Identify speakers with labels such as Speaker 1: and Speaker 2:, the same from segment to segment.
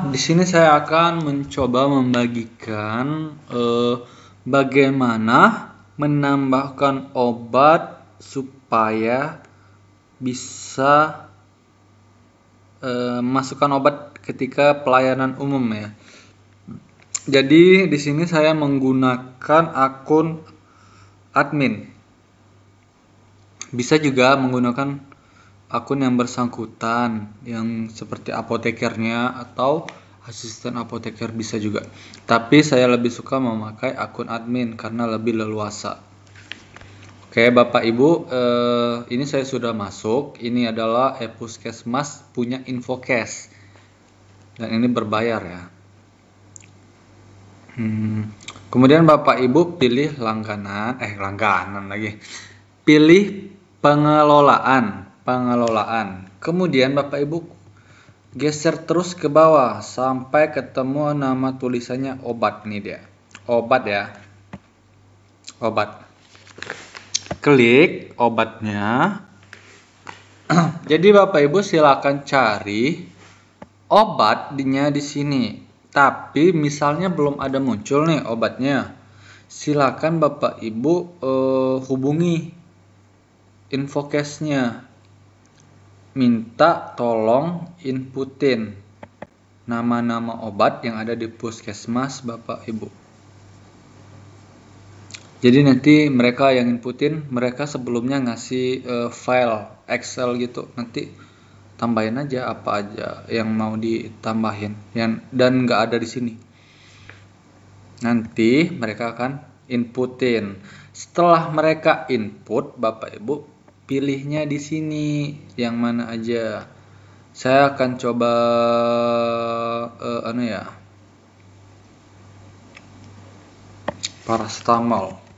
Speaker 1: Di sini saya akan mencoba membagikan bagaimana menambahkan obat supaya bisa masukkan obat ketika pelayanan umum ya. Jadi di sini saya menggunakan akun admin. Bisa juga menggunakan akun yang bersangkutan yang seperti apotekernya atau asisten apoteker bisa juga. Tapi saya lebih suka memakai akun admin karena lebih leluasa. Oke, Bapak Ibu, ini saya sudah masuk. Ini adalah e-Puskesmas punya Infocast. Dan ini berbayar ya. Kemudian Bapak Ibu pilih langganan lagi. Pilih pengelolaan. Kemudian Bapak Ibu geser terus ke bawah sampai ketemu nama tulisannya obat. Nih dia. Obat ya. Obat. Klik obatnya. Jadi Bapak Ibu silakan cari obatnya di sini. Tapi misalnya belum ada muncul nih obatnya. Silakan Bapak Ibu hubungi Infocast-nya. Minta tolong inputin nama-nama obat yang ada di puskesmas Bapak Ibu. Jadi nanti mereka yang inputin, mereka sebelumnya ngasih file Excel gitu. Nanti tambahin aja apa aja yang mau ditambahin dan nggak ada di sini. Nanti mereka akan inputin. Setelah mereka input, Bapak Ibu pilihnya di sini yang mana aja. Saya akan coba paracetamol.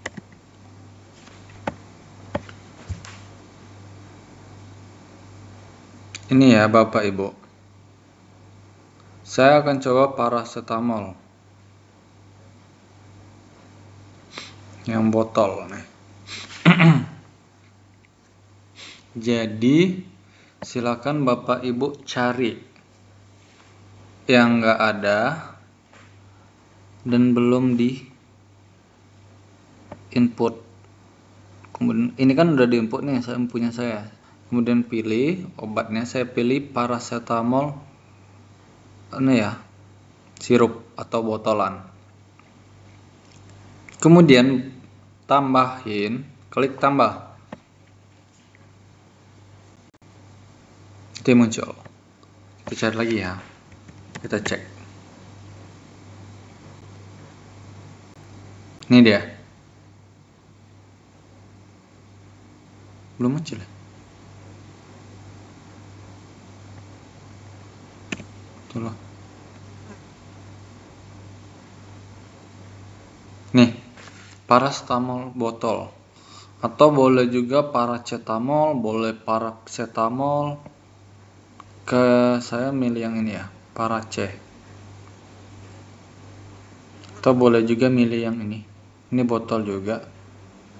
Speaker 1: Ini ya Bapak Ibu. Saya akan coba paracetamol. Yang botol nih. Jadi silakan Bapak Ibu cari yang nggak ada dan belum di input. Kemudian ini kan udah di input nih, saya punya saya. Kemudian pilih obatnya, saya pilih paracetamol ini ya, sirup atau botolan. Kemudian tambahin, klik tambah. Itu muncul. Kita cari lagi ya. Kita cek. Ini dia. Belum muncul ya? Tolong. Nih, paracetamol botol. Atau boleh juga paracetamol, boleh paracetamol. Saya milih yang ini ya, parace. Atau boleh juga milih yang ini. Ini botol juga.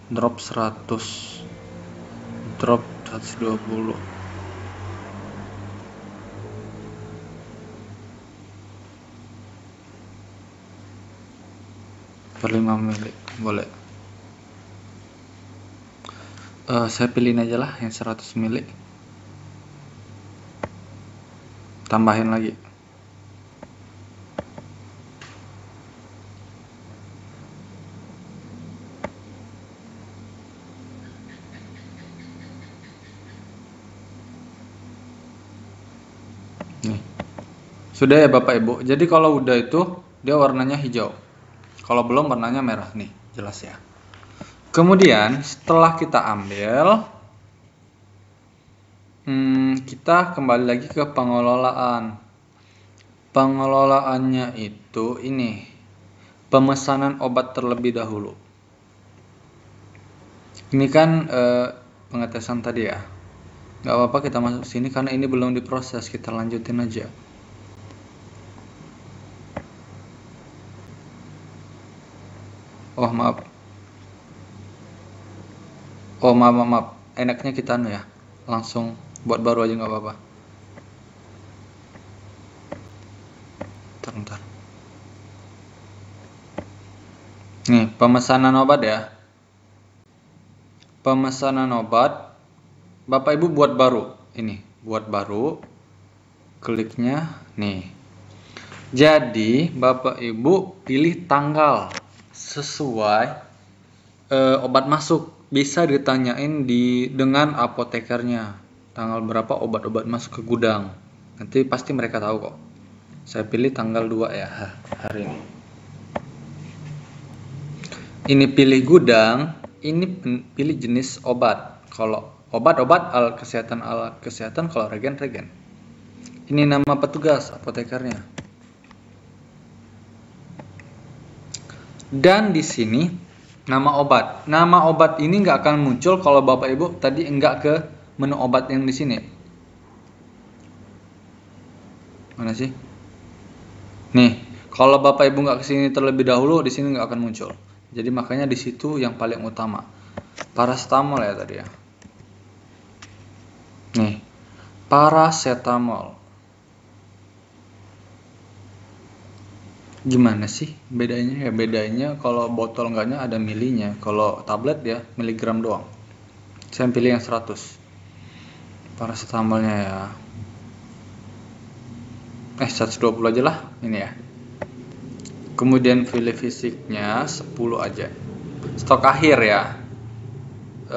Speaker 1: Drop 100. Drop 120. Per 5 mili boleh. Saya pilihin aja lah yang 100 mili. Tambahin lagi. Nih. Sudah ya Bapak Ibu. Jadi kalau udah itu dia warnanya hijau. Kalau belum warnanya merah nih, jelas ya. Kemudian setelah kita ambil, kita kembali lagi ke pengelolaan. Pengelolaannya itu ini, pemesanan obat terlebih dahulu. Ini kan pengetesan tadi ya. Nggak apa-apa kita masuk sini karena ini belum diproses, kita lanjutin aja. Oh maaf. Oh maaf. Enaknya kita ya, langsung buat baru aja nggak apa-apa. Bentar. Nih, pemesanan obat ya. Pemesanan obat, Bapak Ibu buat baru. Ini, buat baru. Kliknya nih. Jadi, Bapak Ibu pilih tanggal sesuai obat masuk. Bisa ditanyain dengan apotekernya. Tanggal berapa obat-obat masuk ke gudang. Nanti pasti mereka tahu kok. Saya pilih tanggal 2 ya, hari ini. Ini pilih gudang, ini pilih jenis obat. Kalau obat-obat, alat kesehatan, kalau regen. Ini nama petugas apotekernya. Dan di sini nama obat. Nama obat ini nggak akan muncul kalau Bapak Ibu tadi nggak ke menu obat yang di sini. Mana sih? Nih, kalau Bapak Ibu nggak kesini terlebih dahulu, di sini nggak akan muncul. Jadi makanya di situ yang paling utama. Paracetamol ya tadi ya. Nih, paracetamol. Gimana sih bedanya? Ya bedanya kalau botol enggaknya ada milinya. Kalau tablet ya miligram doang. Saya pilih yang 100. Paracetamolnya ya. 120 aja lah ini ya. Kemudian pilih fisiknya 10 aja. Stok akhir ya.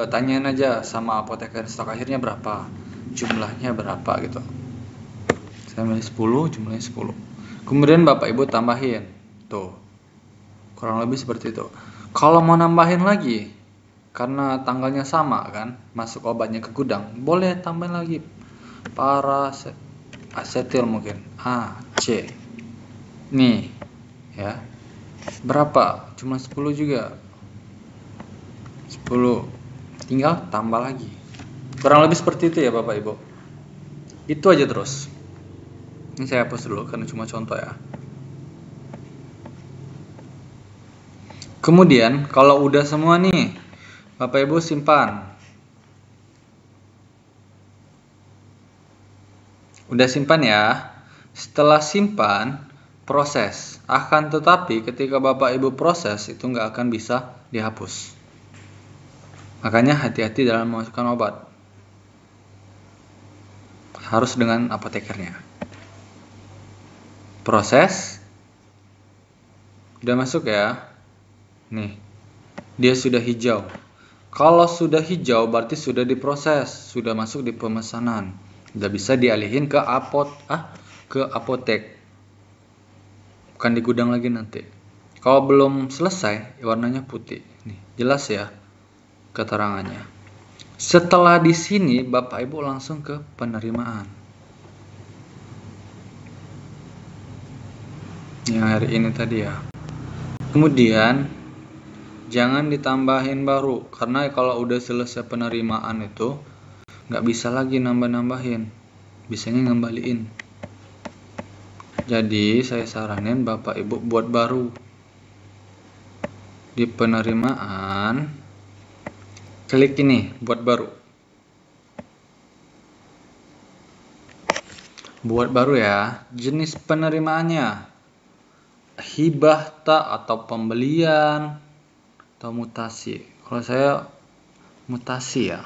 Speaker 1: Tanyain aja sama apoteker stok akhirnya berapa, jumlahnya berapa gitu. Saya milih 10, jumlahnya 10. Kemudian Bapak Ibu tambahin. Tuh. Kurang lebih seperti itu. Kalau mau nambahin lagi, karena tanggalnya sama kan, masuk obatnya ke gudang, boleh tambahin lagi. Paracetil mungkin. A, C. Nih. Ya. Berapa? Cuma 10 juga. 10. Tinggal tambah lagi. Kurang lebih seperti itu ya Bapak Ibu. Itu aja terus. Ini saya hapus dulu karena cuma contoh ya. Kemudian kalau udah semua nih, Bapak Ibu simpan. Udah simpan ya. Setelah simpan, proses. Akan tetapi ketika Bapak Ibu proses itu nggak akan bisa dihapus. Makanya hati-hati dalam memasukkan obat. Harus dengan apotekernya. Proses. Udah masuk ya. Nih. Dia sudah hijau. Kalau sudah hijau berarti sudah diproses, sudah masuk di pemesanan. Udah bisa dialihin ke apotek. Bukan di gudang lagi nanti. Kalau belum selesai, warnanya putih. Nih, jelas ya keterangannya. Setelah di sini, Bapak Ibu langsung ke penerimaan. Yang hari ini tadi ya. Kemudian jangan ditambahin baru, karena kalau udah selesai penerimaan itu nggak bisa lagi nambah-nambahin. Bisanya ngembaliin. Jadi saya saranin Bapak Ibu buat baru. Di penerimaan, klik ini buat baru. Buat baru ya. Jenis penerimaannya hibah tak atau pembelian atau mutasi. Kalau saya mutasi ya.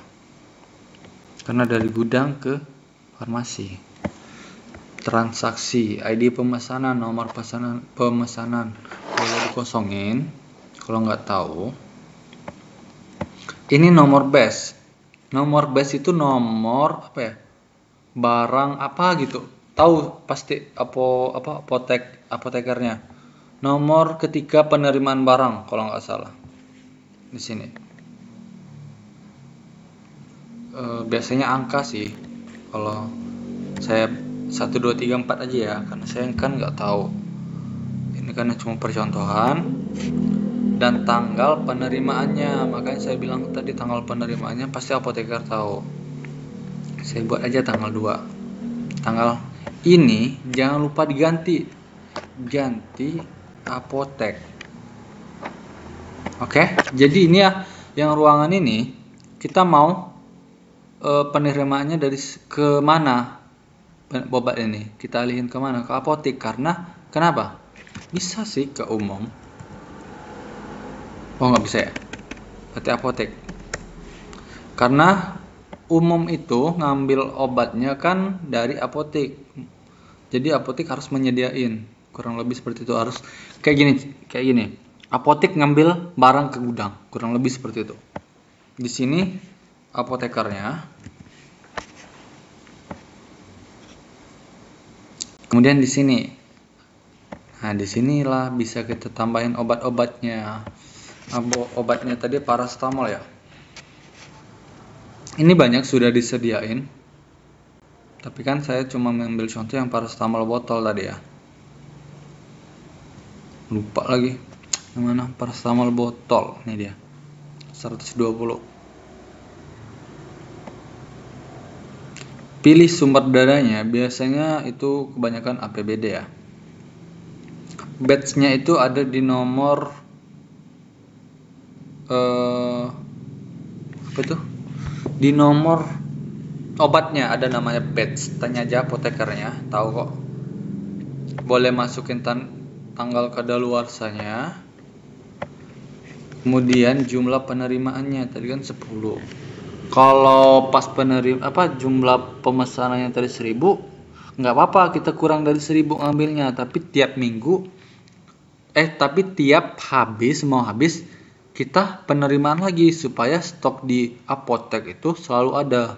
Speaker 1: Karena dari gudang ke farmasi. Transaksi, ID pemesanan, nomor pemesanan boleh dikosongin kalau nggak tahu. Ini nomor base. Nomor base itu nomor apa ya? Barang apa gitu. Tahu pasti apotekernya. Nomor ketika penerimaan barang kalau nggak salah. Di sini. Biasanya angka sih. Kalau saya 1, 2, 3, 4 aja ya, karena saya kan nggak tahu. Ini karena cuma percontohan. Dan tanggal penerimaannya, makanya saya bilang tadi tanggal penerimaannya pasti apoteker tahu. Saya buat aja tanggal 2. Tanggal ini jangan lupa diganti. Ganti apotek. Oke, jadi ini ya yang ruangan ini kita mau penerimaannya dari ke mana? Obat ini kita alihin kemana? Ke apotek, karena Kenapa? Bisa sih ke umum. Oh, nggak bisa ya? Berarti apotek. Karena umum itu ngambil obatnya kan dari apotek. Jadi apotek harus menyediain. Kurang lebih seperti itu, harus kayak gini. Apotek ngambil barang ke gudang, kurang lebih seperti itu. Di sini apotekernya. Kemudian di sini. Nah, disinilah bisa kita tambahin obat-obatnya. Obatnya tadi paracetamol ya. Ini banyak sudah disediain. Tapi kan saya cuma mengambil contoh yang paracetamol botol tadi ya. Lupa lagi. Yang mana paracetamol botol? Ini dia. 120. Pilih sumber dananya, biasanya itu kebanyakan APBD ya. Batch-nya itu ada di nomor apa itu? Di nomor obatnya ada namanya batch. Tanya aja apotekernya, tahu kok. Boleh masukin tanggal kadaluarsanya. Kemudian jumlah penerimaannya tadi kan 10. Kalau pas jumlah pemesanannya tadi 1000, nggak apa-apa kita kurang dari 1000 ngambilnya, tapi tiap mau habis kita penerimaan lagi supaya stok di apotek itu selalu ada.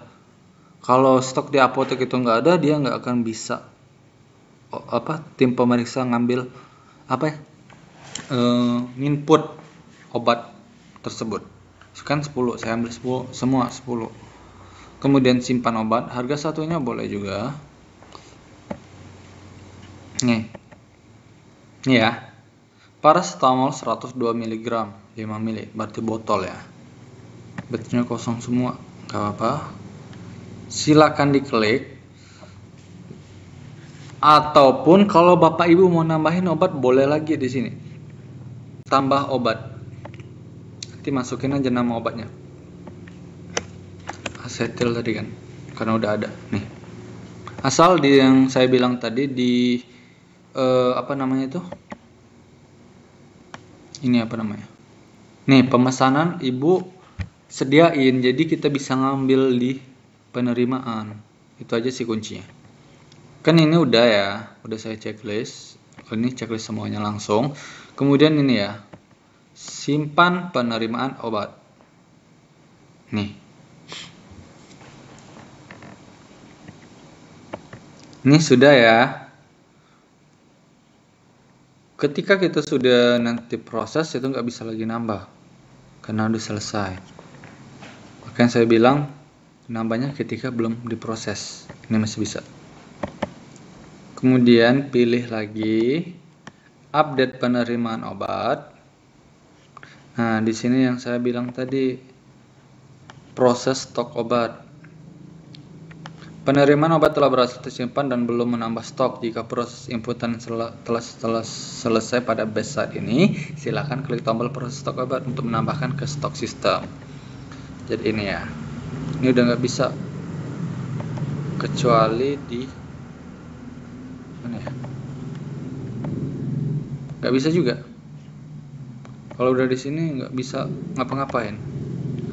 Speaker 1: Kalau stok di apotek itu nggak ada, dia nggak akan bisa tim pemeriksa ngambil input obat tersebut. Kan 10, saya ambil 10, semua 10. Kemudian simpan obat, harga satunya boleh juga. Nih ya, paracetamol 102 mg, 5 ml, berarti botol ya. Batchnya kosong semua, gak apa-apa. Silakan diklik. Ataupun kalau bapak ibu mau nambahin obat, boleh lagi di sini. Tambah obat. Nanti masukin aja nama obatnya. Asetil tadi kan, karena udah ada. Nih. Asal yang saya bilang tadi di Nih, pemesanan ibu sediain, jadi kita bisa ngambil di penerimaan. Itu aja sih kuncinya. Kan ini udah ya, udah saya checklist. Ini checklist semuanya langsung. Kemudian ini ya, simpan penerimaan obat. Nih. Ini sudah ya. Ketika kita sudah nanti proses, itu nggak bisa lagi nambah karena udah selesai. Makanya saya bilang nambahnya ketika belum diproses. Ini masih bisa. Kemudian pilih lagi update penerimaan obat. Nah, di sini yang saya bilang tadi, proses stok obat. Penerimaan obat telah berhasil tersimpan dan belum menambah stok. Jika proses inputan telah selesai pada batch saat ini, silakan klik tombol proses stok obat untuk menambahkan ke stok sistem. Jadi ini ya, ini udah nggak bisa kecuali di mana ya? Nggak bisa juga. Kalau udah di sini nggak bisa ngapa-ngapain.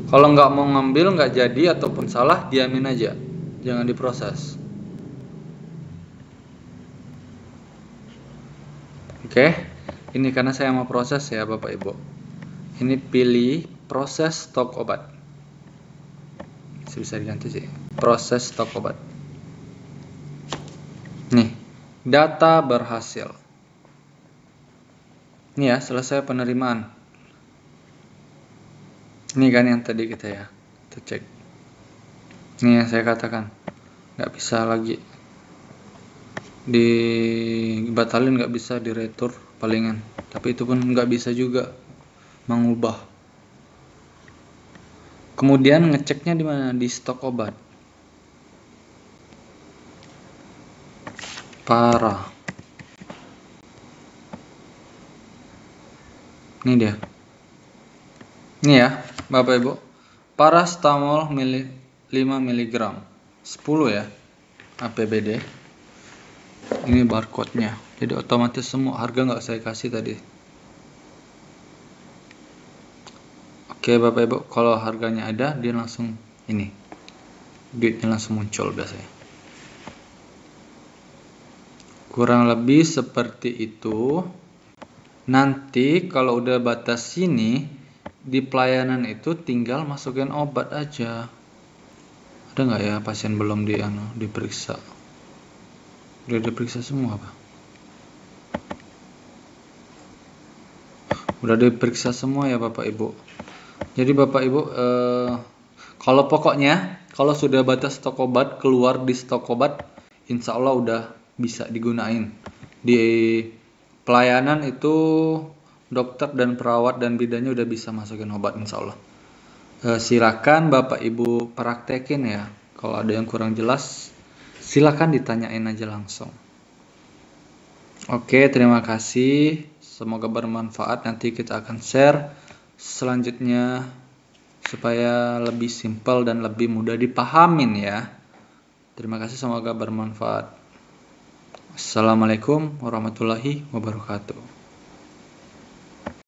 Speaker 1: Kalau nggak mau ngambil, nggak jadi ataupun salah, diamin aja. Jangan diproses. Oke, ini karena saya mau proses ya Bapak Ibu. Ini pilih proses stok obat. Bisa diganti sih. Proses stok obat. Nih, data berhasil. Ini ya, selesai penerimaan. Ini kan yang tadi kita cek. Ini yang saya katakan, nggak bisa lagi dibatalin, nggak bisa diretur palingan, tapi itu pun nggak bisa juga mengubah. Kemudian ngeceknya di mana? Di stok obat. Parah. Ini dia. Ini ya, Bapak Ibu. Paracetamol 5 mg 10 ya, APBD. Ini barcode-nya. Jadi otomatis semua harga nggak saya kasih tadi. Oke Bapak Ibu, kalau harganya ada dia langsung ini, duitnya langsung muncul biasanya. Kurang lebih seperti itu. Nanti kalau udah batas sini, di pelayanan itu tinggal masukin obat aja. Ada nggak ya pasien belum diperiksa? Udah diperiksa semua Pak? Udah diperiksa semua ya Bapak Ibu. Jadi Bapak Ibu, kalau pokoknya kalau sudah batas stok obat, keluar di stok obat, insya Allah udah bisa digunain. Di pelayanan itu dokter dan perawat dan bidannya udah bisa masukin obat insya Allah. Silakan Bapak Ibu praktekin ya. Kalau ada yang kurang jelas, silakan ditanyain aja langsung. Oke, terima kasih. Semoga bermanfaat. Nanti kita akan share selanjutnya supaya lebih simpel dan lebih mudah dipahamin ya. Terima kasih, semoga bermanfaat. Assalamualaikum warahmatullahi wabarakatuh.